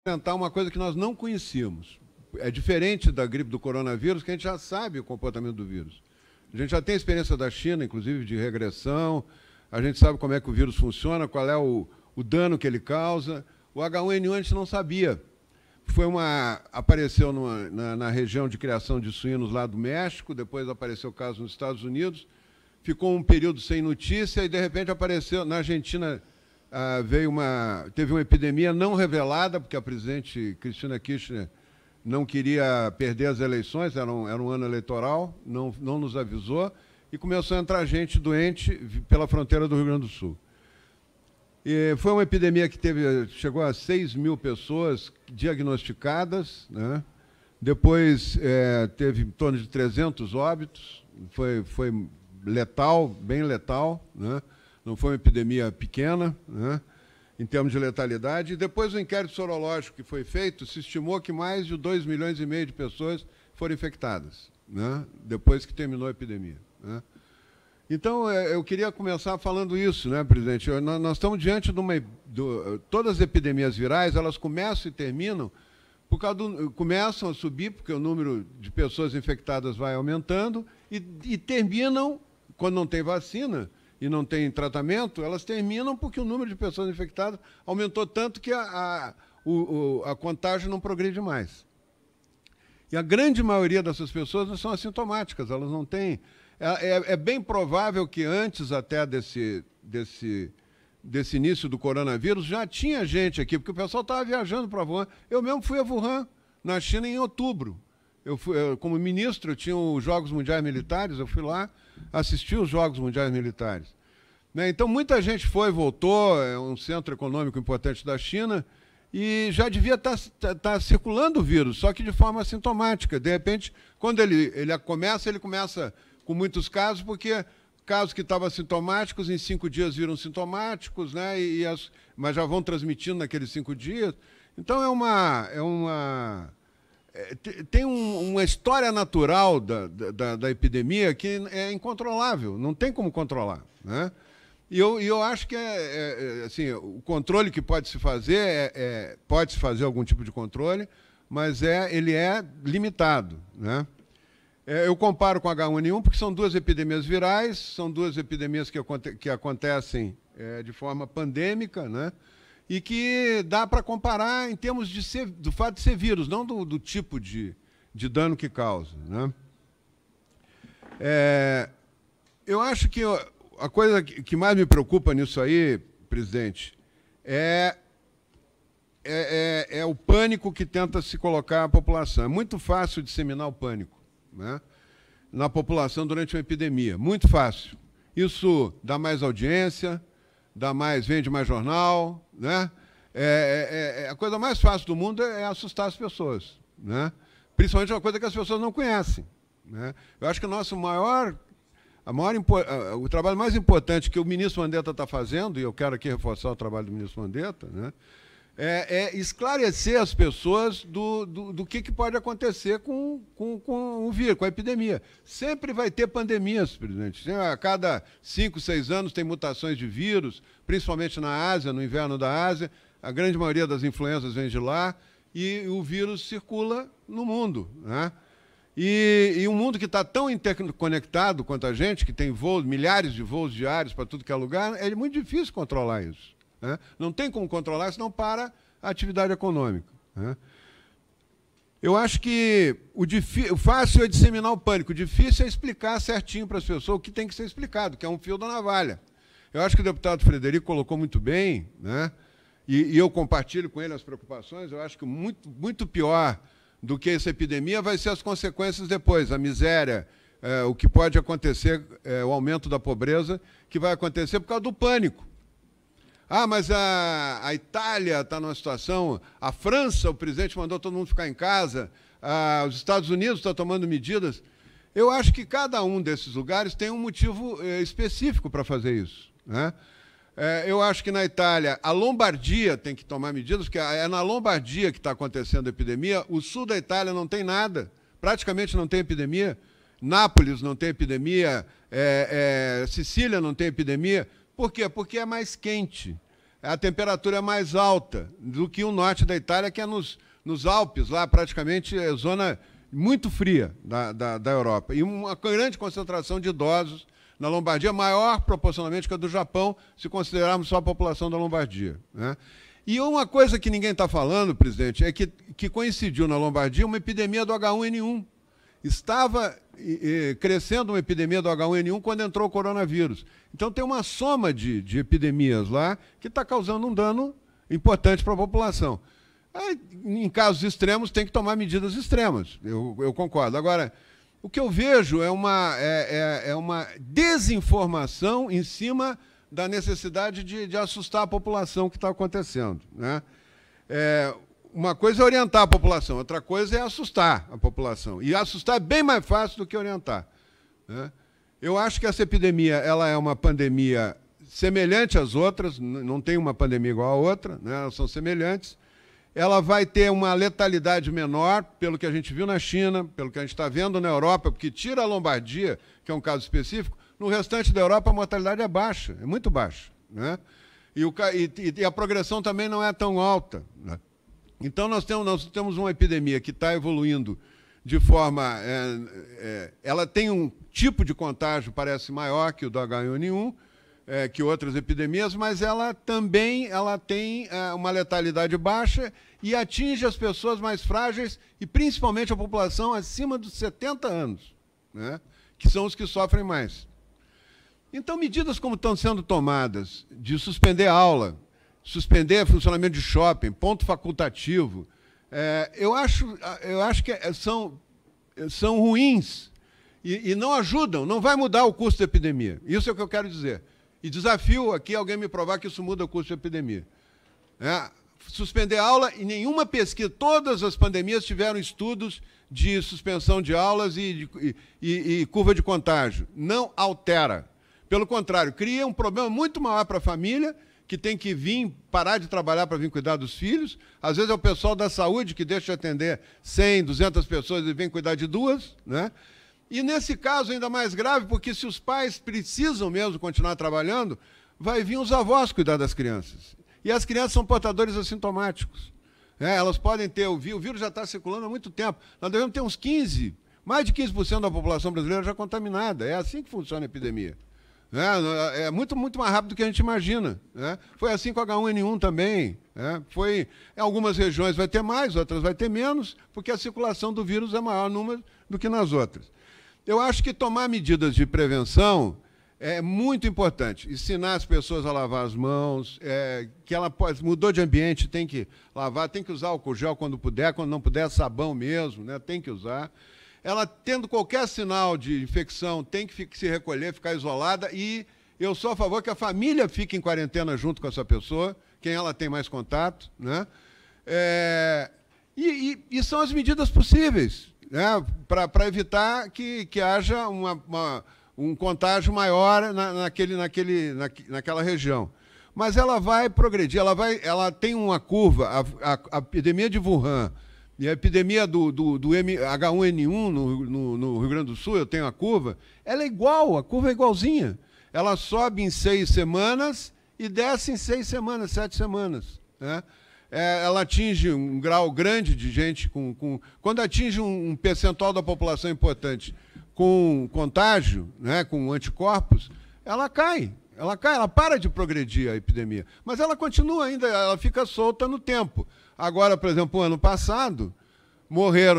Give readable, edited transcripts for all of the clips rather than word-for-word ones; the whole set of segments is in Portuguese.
Tentar uma coisa que nós não conhecíamos. É diferente da gripe do coronavírus, que a gente já sabe o comportamento do vírus. A gente já tem a experiência da China, inclusive, de regressão, a gente sabe como é que o vírus funciona, qual é o dano que ele causa. O H1N1 a gente não sabia. Apareceu na região de criação de suínos lá do México, depois apareceu o caso nos Estados Unidos, ficou um período sem notícia e, de repente, apareceu na Argentina. Teve uma epidemia não revelada, porque a presidente Cristina Kirchner não queria perder as eleições, era um ano eleitoral, não nos avisou, e começou a entrar gente doente pela fronteira do Rio Grande do Sul. E foi uma epidemia que chegou a 6 mil pessoas diagnosticadas, né? Depois teve em torno de 300 óbitos, foi letal, bem letal, né? Não foi uma epidemia pequena, né, em termos de letalidade. E depois do inquérito sorológico que foi feito, se estimou que mais de 2,5 milhões de pessoas foram infectadas, né, depois que terminou a epidemia, né. Então, eu queria começar falando isso, né, presidente? Nós estamos diante de todas as epidemias virais, elas começam e terminam, começam a subir, porque o número de pessoas infectadas vai aumentando, e terminam, quando não tem vacina e não tem tratamento, elas terminam porque o número de pessoas infectadas aumentou tanto que a contágio não progride mais. E a grande maioria dessas pessoas não são assintomáticas, elas não têm... É bem provável que antes até desse início do coronavírus já tinha gente aqui, porque o pessoal estava viajando para Wuhan. Eu mesmo fui a Wuhan, na China, em outubro. Como ministro, eu tinha os Jogos Mundiais Militares, eu fui lá assistir os Jogos Mundiais Militares. Né? Então, muita gente foi e voltou, é um centro econômico importante da China, e já devia estar circulando o vírus, só que de forma assintomática. De repente, quando ele começa com muitos casos, porque casos que estavam assintomáticos, em 5 dias viram sintomáticos, né? Mas já vão transmitindo naqueles 5 dias. Então, tem uma história natural da epidemia que é incontrolável, não tem como controlar, né? E eu acho que assim, o controle que pode se fazer, pode-se fazer algum tipo de controle, mas ele é limitado, né? Eu comparo com H1N1 porque são 2 epidemias virais, são 2 epidemias que acontecem de forma pandêmica, né? E que dá para comparar em termos do fato de ser vírus, não do tipo de dano que causa, né? Eu acho que a coisa que mais me preocupa nisso aí, presidente, é o pânico que tenta se colocar a população. É muito fácil disseminar o pânico, né, na população durante uma epidemia. Muito fácil. Isso dá mais audiência, vende mais jornal, né? A coisa mais fácil do mundo é assustar as pessoas, né? Principalmente uma coisa que as pessoas não conhecem, né? Eu acho que o trabalho mais importante que o ministro Mandetta está fazendo, e eu quero aqui reforçar o trabalho do ministro Mandetta, né, é esclarecer as pessoas do que pode acontecer com o vírus, com a epidemia. Sempre vai ter pandemias, presidente. A cada 5, 6 anos tem mutações de vírus, principalmente na Ásia, no inverno da Ásia. A grande maioria das influenças vem de lá e o vírus circula no mundo, né? E um mundo que está tão interconectado quanto a gente, que tem milhares de voos diários para tudo que é lugar, é muito difícil controlar isso, né? Não tem como controlar, senão para a atividade econômica, né? Eu acho que o fácil é disseminar o pânico, o difícil é explicar certinho para as pessoas o que tem que ser explicado, que é um fio da navalha. Eu acho que o deputado Frederico colocou muito bem, né? E eu compartilho com ele as preocupações. Eu acho que muito, muito pior do que essa epidemia vai ser as consequências depois, a miséria, o que pode acontecer, o aumento da pobreza, que vai acontecer por causa do pânico. Ah, mas a Itália está numa situação, a França, o presidente mandou todo mundo ficar em casa, os Estados Unidos estão tomando medidas. Eu acho que cada um desses lugares tem um motivo específico para fazer isso, né? Eu acho que na Itália, a Lombardia tem que tomar medidas, porque é na Lombardia que está acontecendo a epidemia. O sul da Itália não tem nada, praticamente não tem epidemia. Nápoles não tem epidemia, Sicília não tem epidemia. Por quê? Porque é mais quente. a temperatura é mais alta do que o norte da Itália, que é nos Alpes, lá praticamente é zona muito fria da Europa. E uma grande concentração de idosos na Lombardia, maior proporcionalmente que a do Japão, se considerarmos só a população da Lombardia, né? E uma coisa que ninguém está falando, presidente, é que coincidiu na Lombardia uma epidemia do H1N1. Estava crescendo uma epidemia do H1N1 quando entrou o coronavírus. Então tem uma soma de epidemias lá que está causando um dano importante para a população. Aí, em casos extremos, tem que tomar medidas extremas, eu concordo. Agora, o que eu vejo é uma desinformação em cima da necessidade de assustar a população que está acontecendo, né? Uma coisa é orientar a população, outra coisa é assustar a população. E assustar é bem mais fácil do que orientar, né? Eu acho que essa epidemia ela é uma pandemia semelhante às outras, não tem uma pandemia igual a outra, né? Elas são semelhantes. Ela vai ter uma letalidade menor, pelo que a gente viu na China, pelo que a gente está vendo na Europa, porque tira a Lombardia, que é um caso específico, no restante da Europa a mortalidade é baixa, é muito baixa, né? E a progressão também não é tão alta, né? Então nós temos uma epidemia que está evoluindo de forma... ela tem um tipo de contágio, parece maior que o do H1N1, que outras epidemias, mas ela também tem uma letalidade baixa e atinge as pessoas mais frágeis e principalmente a população acima dos 70 anos, né? Que são os que sofrem mais. Então, medidas como estão sendo tomadas de suspender a aula, suspender funcionamento de shopping, ponto facultativo, eu acho que são ruins e não ajudam, não vai mudar o curso da epidemia. Isso é o que eu quero dizer. E desafio aqui alguém me provar que isso muda o curso da epidemia. Suspender a aula e nenhuma pesquisa, todas as pandemias tiveram estudos de suspensão de aulas e curva de contágio. Não altera. Pelo contrário, cria um problema muito maior para a família, que tem que parar de trabalhar para vir cuidar dos filhos. Às vezes é o pessoal da saúde que deixa de atender 100, 200 pessoas e vem cuidar de 2, né? E nesse caso ainda mais grave, porque se os pais precisam mesmo continuar trabalhando, vai vir os avós cuidar das crianças. E as crianças são portadores assintomáticos. Elas podem ter o vírus já está circulando há muito tempo. Nós devemos ter mais de 15% da população brasileira já contaminada. É assim que funciona a epidemia. É muito, muito mais rápido do que a gente imagina, né? Foi assim com o H1N1 também, né? Em algumas regiões vai ter mais, outras vai ter menos, porque a circulação do vírus é maior número do que nas outras. Eu acho que tomar medidas de prevenção é muito importante. Ensinar as pessoas a lavar as mãos, que mudou de ambiente, tem que lavar, tem que usar álcool gel quando não puder, sabão mesmo, né? Tem que usar. Ela, tendo qualquer sinal de infecção, tem que se recolher, ficar isolada, e eu sou a favor que a família fique em quarentena junto com essa pessoa, quem ela tem mais contato, né? E são as medidas possíveis, né? Para evitar que haja um contágio maior naquela região. Mas ela vai progredir, ela tem uma curva, a epidemia de Wuhan, e a epidemia do H1N1 no Rio Grande do Sul, eu tenho a curva, ela é igual, a curva é igualzinha. Ela sobe em 6 semanas e desce em 6 semanas, 7 semanas, né? Ela atinge um grau grande de gente quando atinge um percentual da população importante com contágio, né, com anticorpos, ela cai, ela para de progredir a epidemia. Mas ela continua ainda, ela fica solta no tempo. Agora, por exemplo, o ano passado,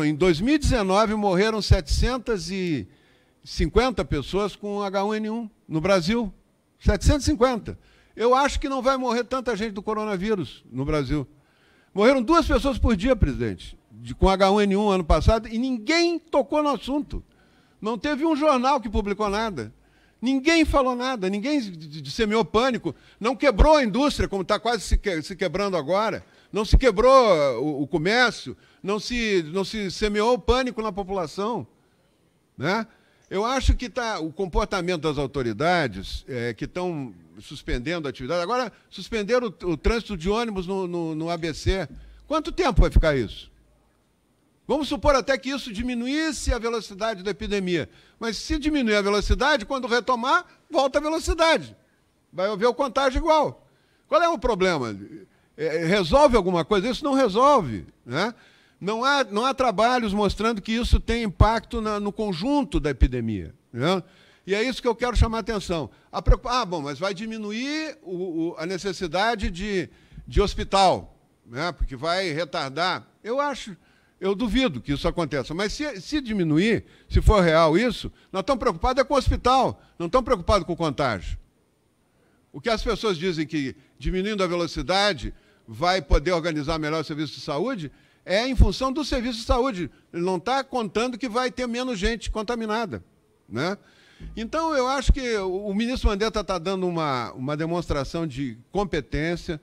em 2019, morreram 750 pessoas com H1N1 no Brasil. 750. Eu acho que não vai morrer tanta gente do coronavírus no Brasil. Morreram 2 pessoas por dia, presidente, com H1N1 ano passado, e ninguém tocou no assunto. Não teve um jornal que publicou nada. Ninguém falou nada, ninguém disseminou pânico. Não quebrou a indústria, como está quase se quebrando agora. Não se quebrou o comércio, não se semeou pânico na população, né? Eu acho que o comportamento das autoridades que estão suspendendo a atividade. Agora, suspenderam o trânsito de ônibus no ABC. Quanto tempo vai ficar isso? Vamos supor até que isso diminuísse a velocidade da epidemia. Mas se diminuir a velocidade, quando retomar, volta a velocidade. Vai haver o contágio igual. Qual é o problema? Resolve alguma coisa? Isso não resolve, né? Não há trabalhos mostrando que isso tem impacto no conjunto da epidemia, né? E é isso que eu quero chamar a atenção. Bom, mas vai diminuir a necessidade de hospital, né? Porque vai retardar. Eu duvido que isso aconteça. Mas se diminuir, se for real isso, nós estamos preocupados com o hospital, não estamos preocupados com o contágio. O que as pessoas dizem que diminuindo a velocidade vai poder organizar melhor o serviço de saúde é em função do serviço de saúde. Ele não está contando que vai ter menos gente contaminada, né? Então, eu acho que o ministro Mandetta está dando uma demonstração de competência.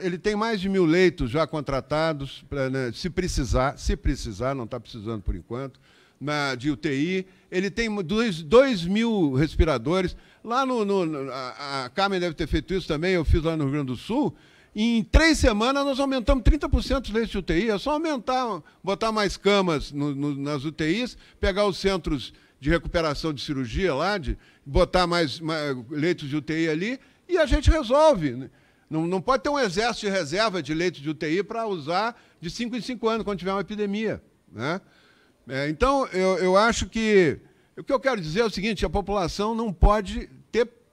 Ele tem mais de 1000 leitos já contratados, né, se precisar, não está precisando por enquanto, de UTI. Ele tem 2.000 respiradores. Lá a Carmen deve ter feito isso também, eu fiz lá no Rio Grande do Sul. Em 3 semanas, nós aumentamos 30% os leitos de UTI. É só aumentar, botar mais camas nas UTIs, pegar os centros de recuperação de cirurgia lá, botar mais leitos de UTI ali, e a gente resolve. Não pode ter um exército de reserva de leitos de UTI para usar de 5 em 5 anos, quando tiver uma epidemia, né? Então, eu acho que... O que eu quero dizer é o seguinte, a população não pode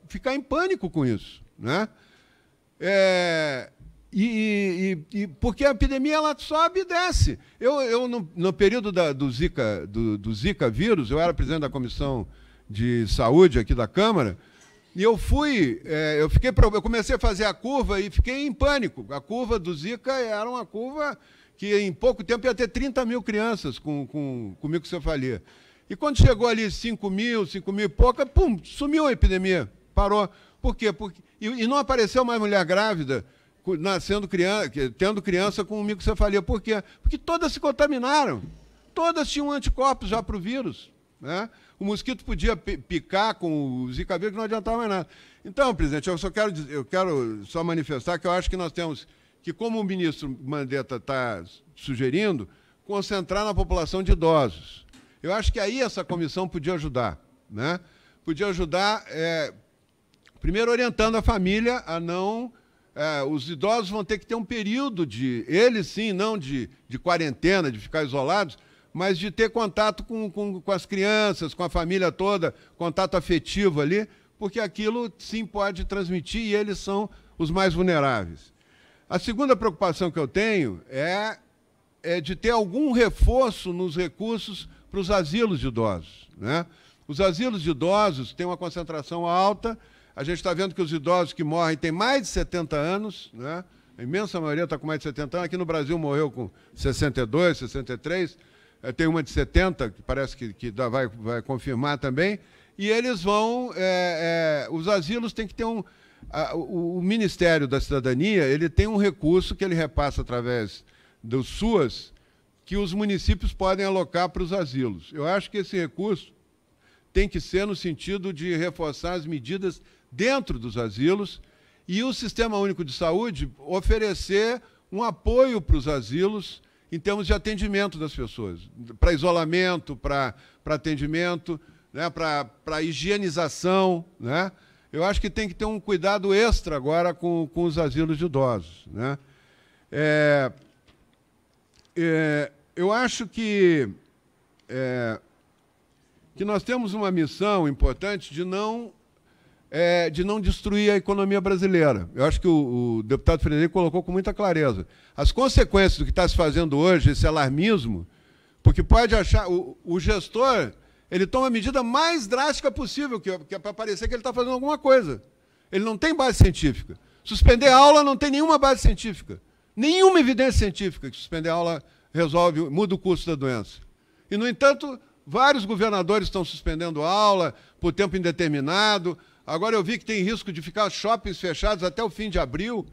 ficar em pânico com isso, né? Porque a epidemia ela sobe e desce. No período do Zika vírus, eu era presidente da Comissão de Saúde aqui da Câmara, e eu comecei a fazer a curva e fiquei em pânico. A curva do Zika era uma curva que em pouco tempo ia ter 30 mil crianças com microcefalia. E quando chegou ali 5 mil e pouca, pum, sumiu a epidemia, parou. Por quê? E não apareceu mais mulher grávida tendo criança com microcefalia. Por quê? Porque todas se contaminaram. Todas tinham anticorpos já para o vírus, né? O mosquito podia picar com o Zika vírus, que não adiantava mais nada. Então, presidente, eu quero só manifestar que eu acho que nós temos que, como o ministro Mandetta está sugerindo, concentrar na população de idosos. Eu acho que aí essa comissão podia ajudar, né? Podia ajudar, primeiro, orientando a família a não... os idosos vão ter que ter um período eles sim, não de quarentena, de ficar isolados, mas de ter contato com as crianças, com a família toda, contato afetivo ali, porque aquilo sim pode transmitir e eles são os mais vulneráveis. A segunda preocupação que eu tenho é de ter algum reforço nos recursos para os asilos de idosos, né? Os asilos de idosos têm uma concentração alta. A gente está vendo que os idosos que morrem têm mais de 70 anos, né? A imensa maioria está com mais de 70 anos. Aqui no Brasil morreu com 62, 63. Tem uma de 70, que parece que vai confirmar também. E eles vão... os asilos têm que ter o Ministério da Cidadania ele tem um recurso que ele repassa através do SUAS, que os municípios podem alocar para os asilos. Eu acho que esse recurso tem que ser no sentido de reforçar as medidas dentro dos asilos e o Sistema Único de Saúde oferecer um apoio para os asilos em termos de atendimento das pessoas, para isolamento, para atendimento, né, para higienização, né? Eu acho que tem que ter um cuidado extra agora com os asilos de idosos, né? Eu acho que nós temos uma missão importante de não destruir a economia brasileira. Eu acho que o deputado Frederico colocou com muita clareza. As consequências do que está se fazendo hoje, esse alarmismo, porque pode achar... O gestor, ele toma a medida mais drástica possível, que é para parecer que ele está fazendo alguma coisa. Ele não tem base científica. Suspender a aula não tem nenhuma base científica. Nenhuma evidência científica que suspender a aula muda o curso da doença. E, no entanto, vários governadores estão suspendendo a aula por tempo indeterminado. Agora eu vi que tem risco de ficar shoppings fechados até o fim de abril.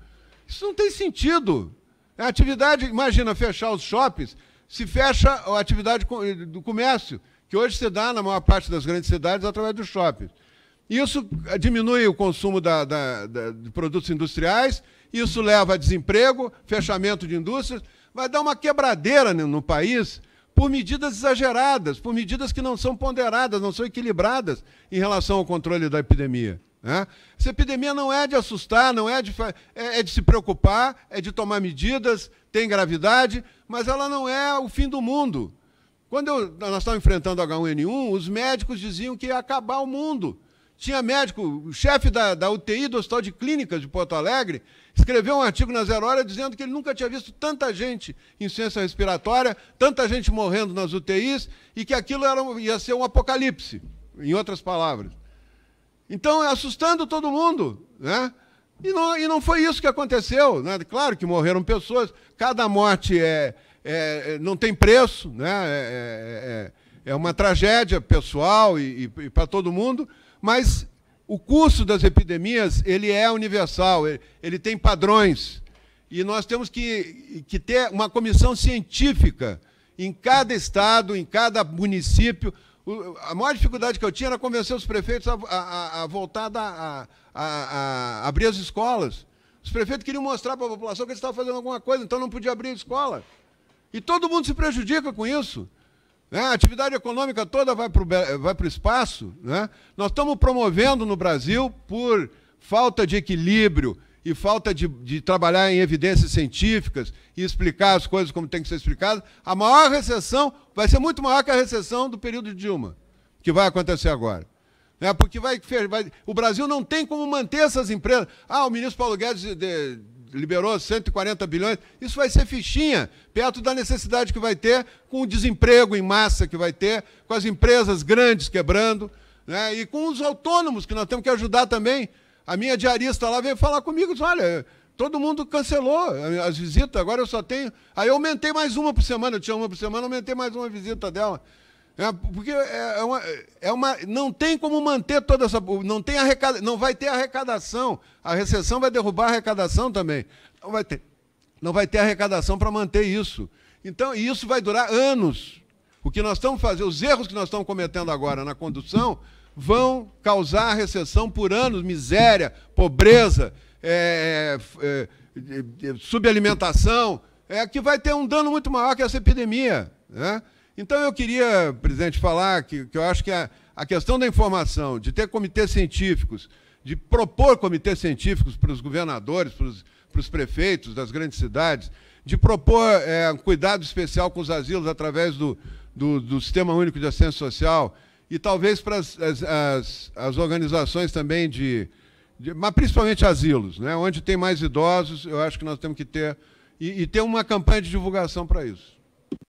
Isso não tem sentido. A atividade, imagina, fechar os shoppings, se fecha a atividade do comércio, que hoje se dá na maior parte das grandes cidades através dos shoppings. Isso diminui o consumo de produtos industriais, isso leva a desemprego, fechamento de indústrias, vai dar uma quebradeira no país por medidas exageradas, por medidas que não são ponderadas, não são equilibradas em relação ao controle da epidemia, né? Essa epidemia não é de assustar, não é é de se preocupar, é de tomar medidas, tem gravidade, mas ela não é o fim do mundo. Quando nós estávamos enfrentando H1N1, os médicos diziam que ia acabar o mundo. Tinha médico, o chefe da UTI do Hospital de Clínicas de Porto Alegre, escreveu um artigo na Zero Hora dizendo que ele nunca tinha visto tanta gente em insuficiência respiratória, tanta gente morrendo nas UTIs, e que aquilo ia ser um apocalipse, em outras palavras. Então, assustando todo mundo, né? E não foi isso que aconteceu, né? Claro que morreram pessoas, cada morte não tem preço, né? É uma tragédia pessoal e para todo mundo, mas o curso das epidemias ele é universal, ele tem padrões, e nós temos que ter uma comissão científica em cada estado, em cada município. A maior dificuldade que eu tinha era convencer os prefeitos a voltar a abrir as escolas. Os prefeitos queriam mostrar para a população que eles estavam fazendo alguma coisa, então não podia abrir a escola. E todo mundo se prejudica com isso. Né? A atividade econômica toda vai para o espaço. Né? Nós estamos promovendo no Brasil, por falta de equilíbrio e falta de trabalhar em evidências científicas e explicar as coisas como tem que ser explicadas, a maior recessão vai ser muito maior que a recessão do período de Dilma, que vai acontecer agora. Porque o Brasil não tem como manter essas empresas. O ministro Paulo Guedes liberou 140 bilhões, isso vai ser fichinha, perto da necessidade que vai ter, com o desemprego em massa que vai ter, com as empresas grandes quebrando, né, e com os autônomos, que nós temos que ajudar também. A minha diarista lá veio falar comigo, disse, olha, todo mundo cancelou as visitas, agora eu só tenho... Aí eu aumentei mais uma por semana, eu tinha uma por semana, aumentei mais uma visita dela. Porque não tem como manter toda essa... Não vai ter arrecadação. A recessão vai derrubar a arrecadação também. Não vai ter arrecadação para manter isso. Então, e isso vai durar anos. O que nós estamos fazendo, os erros que nós estamos cometendo agora na condução vão causar recessão por anos, miséria, pobreza, subalimentação, que vai ter um dano muito maior que essa epidemia, né? Então, eu queria, presidente, falar que eu acho que a questão da informação, de ter comitês científicos, de propor comitês científicos para os governadores, para os prefeitos das grandes cidades, de propor cuidado especial com os asilos através do Sistema Único de Assistência Social, e talvez para as organizações também mas principalmente asilos, né, onde tem mais idosos, eu acho que nós temos que ter, e ter uma campanha de divulgação para isso.